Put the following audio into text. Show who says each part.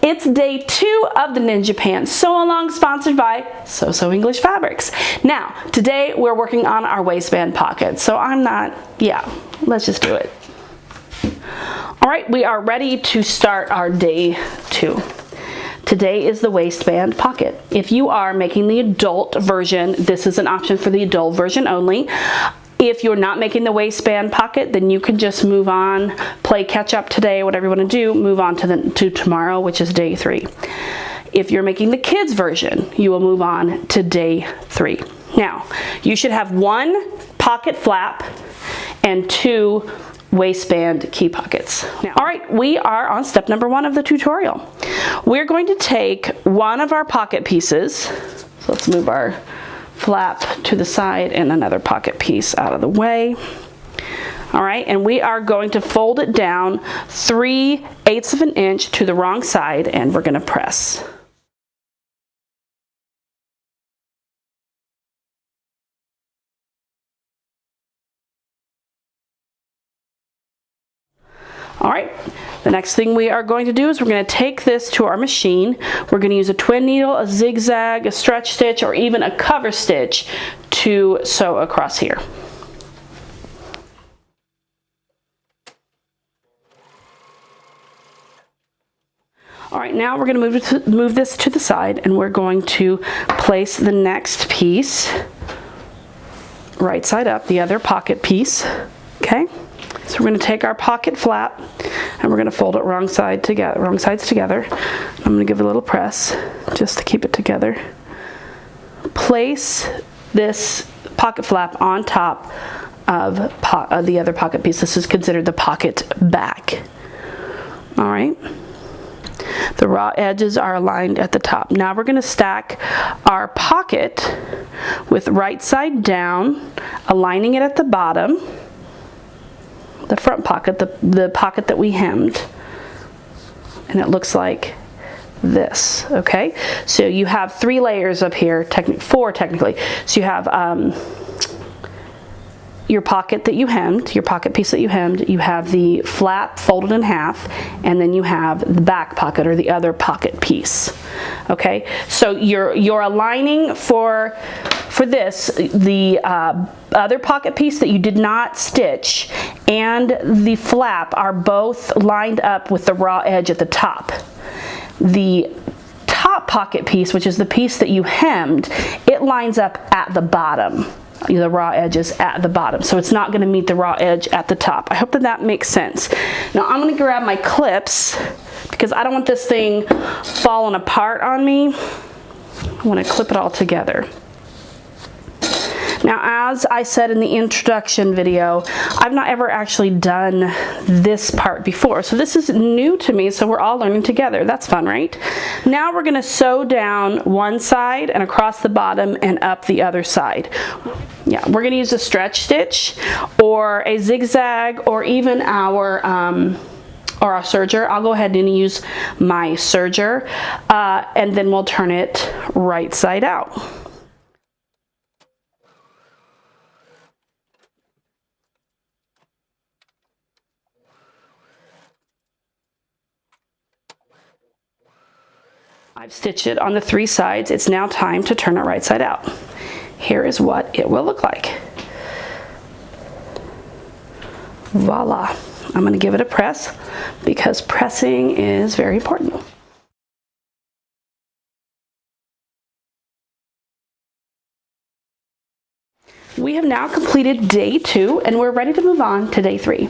Speaker 1: It's day 2 of the Ninja Pants Sew Along, sponsored by So English Fabrics. Now, today we're working on our waistband pocket. So let's just do it. All right, we are ready to start our day 2. Today is the waistband pocket. If you are making the adult version, this is an option for the adult version only. If you're not making the waistband pocket, then you can just move on, play catch up today, whatever you want to do, move on to tomorrow, which is day 3. If you're making the kids version, you will move on to day 3. Now, you should have 1 pocket flap and 2 waistband key pockets. Now, all right, we are on step number 1 of the tutorial. We're going to take one of our pocket pieces. So let's move our flap to the side and another pocket piece out of the way. All right, and we are going to fold it down 3/8 of an inch to the wrong side, and we're going to press. All right, the next thing we are going to do is we're going to take this to our machine. We're going to use a twin needle, a zigzag, a stretch stitch, or even a cover stitch to sew across here. All right, now we're going to move this to the side, and we're going to place the next piece right side up, the other pocket piece, okay? So we're going to take our pocket flap and we're going to fold it wrong sides together. I'm going to give it a little press just to keep it together. Place this pocket flap on top of the other pocket piece. This is considered the pocket back. All right. The raw edges are aligned at the top. Now we're going to stack our pocket with right side down, aligning it at the bottom. The front pocket, the pocket that we hemmed, and it looks like this, okay? So you have 3 layers up here, 4 technically. So you have your pocket that you hemmed, your pocket piece that you hemmed, you have the flap folded in half, and then you have the back pocket or the other pocket piece, okay? So you're aligning for this, the other pocket piece that you did not stitch and the flap are both lined up with the raw edge at the top. The top pocket piece, which is the piece that you hemmed, it lines up at the bottom. The raw edge is at the bottom, so it's not going to meet the raw edge at the top. I hope that makes sense. Now I'm going to grab my clips because I don't want this thing falling apart on me. I want to clip it all together. Now, as I said in the introduction video, I've not ever actually done this part before. So this is new to me, so we're all learning together. That's fun, right? Now we're going to sew down one side and across the bottom and up the other side. Yeah, we're going to use a stretch stitch or a zigzag or even our serger. I'll go ahead and use my serger, and then we'll turn it right side out. I've stitched it on the 3 sides. It's now time to turn it right side out. Here is what it will look like. Voila. I'm going to give it a press because pressing is very important. We have now completed day 2 and we're ready to move on to day 3.